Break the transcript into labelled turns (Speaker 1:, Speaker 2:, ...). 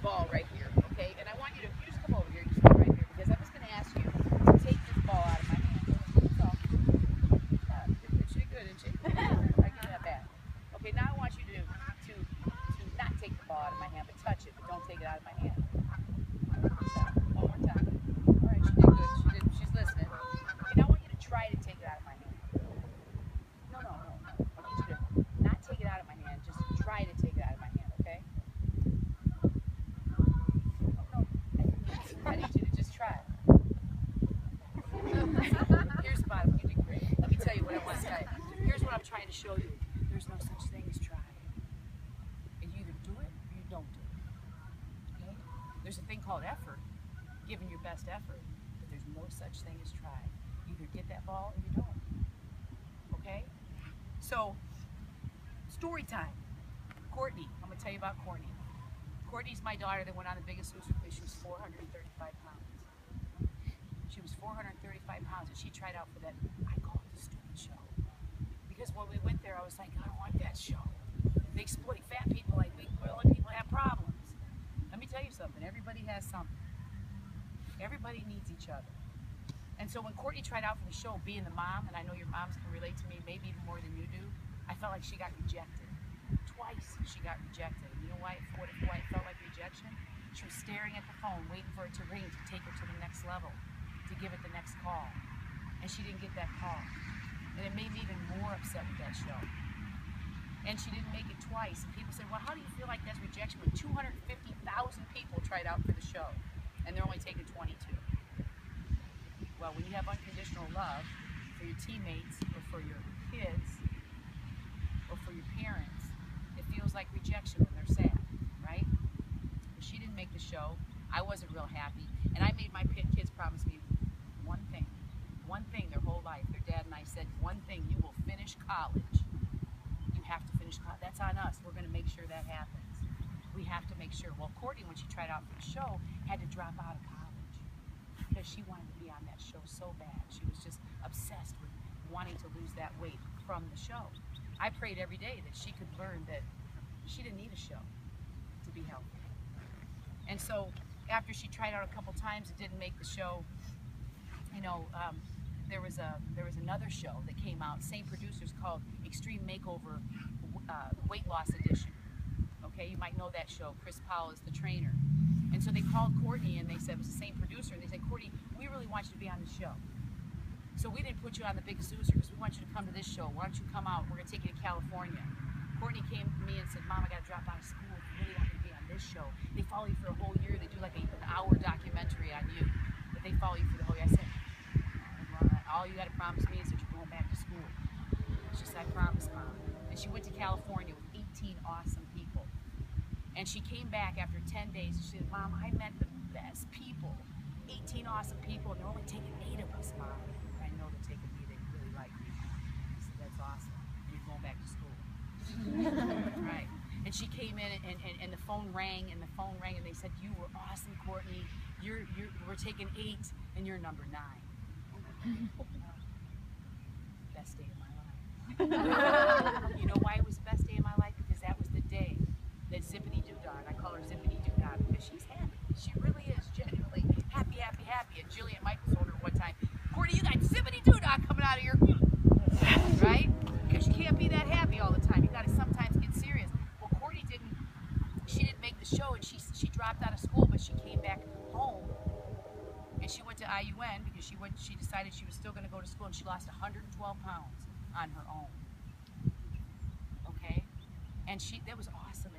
Speaker 1: ball right here, okay? And I want you to just come over here, just come right here, because I'm just going to ask you to take this ball out of my hand. That's all. She good, isn't she? I give that back. Okay, now I want you to not take the ball out of my hand, but touch it, but don't take it out of my hand. One more time. All right, she did good. She's listening. Okay, now I want you to try to take it out of my hand. No. I need you to not take it out of my hand. Just try to take it out of my hand, okay? No. I need you to just try. Here's the bottom. You did great. Let me tell you what I want to tell you. Here's what I'm trying to show you. There's no such thing as try. And you either do it or you don't do it. Okay? There's a thing called effort, giving your best effort, but there's no such thing as try. You either get that ball or you don't. Okay? So, story time. Courtney. I'm going to tell you about Courtney. Courtney's my daughter that went on the biggest loser quiz. She was 435 pounds. She was 435 pounds, and she tried out for that, I call it the stupid show. Because when we went there, I was like, I want that show. They exploit fat people like we people have problems. Let me tell you something. Everybody has something. Everybody needs each other. And so when Courtney tried out for the show, being the mom, and I know your moms can relate to me maybe even more than you do, I felt like she got rejected. Twice she got rejected. And you know why it felt like rejection? She was staring at the phone, waiting for it to ring to take her to the next level, to give it the next call. And she didn't get that call. And it made me even more upset with that show. And she didn't make it twice. And people said, well, how do you feel like that's rejection when 250,000 people tried out for the show and they're only taking 22? Well, when you have unconditional love for your teammates or for your kids or for your parents, it feels like rejection when they're sad, right? But she didn't make the show. I wasn't real happy. And I made my kids promise me one thing their whole life. Their dad and I said, one thing, you will finish college. You have to finish college. That's on us. We're going to make sure that happens. We have to make sure. Well, Courtney, when she tried out for the show, had to drop out of college because she wanted to be on that show so bad. She was just obsessed with wanting to lose that weight from the show. I prayed every day that she could learn that she didn't need a show to be healthy. And so after she tried out a couple times and didn't make the show, you know, there was another show that came out, same producers, called Extreme Makeover Weight Loss Edition. Okay, you might know that show. Chris Powell is the trainer. And so they called Courtney and they said, it was the same producer, and they said, Courtney, we really want you to be on the show. So we didn't put you on the Biggest Loser because we want you to come to this show. Why don't you come out? We're going to take you to California. Courtney came to me and said, Mom, I got to drop out of school. If you really want me to be on this show. They follow you for a whole year. They do like an hour documentary on you. But they follow you for the whole year. I said, all you got to promise me is that you're going back to school. She said, I promise, Mom. And she went to California with 18 awesome people. And she came back after 10 days and she said, Mom, I met the best people. 18 awesome people, and they're only taking 8 of us, Mom. I know they're taking me. They really like me. I said, that's awesome. And you're going back to school. Right. And she came in and the phone rang and they said, you were awesome, Courtney. We're taking 8 and you're number 9. Best day of my life. You know why it was the best day of my life? Because that was the day that Zippity Doodah, and I call her Zippity Doodah because she's happy. She really is genuinely happy, happy, happy. And Jillian Michaels told her one time, Courtney, you got Zippity Doodah coming out of your right? Because you can't be that happy all the time. You got to sometimes get serious. Well, Courtney didn't make the show, and she dropped out of school, but she came back home. And she went to IUN because she decided she was still going to go to school, and she lost 112 pounds on her own. Okay? And that was awesome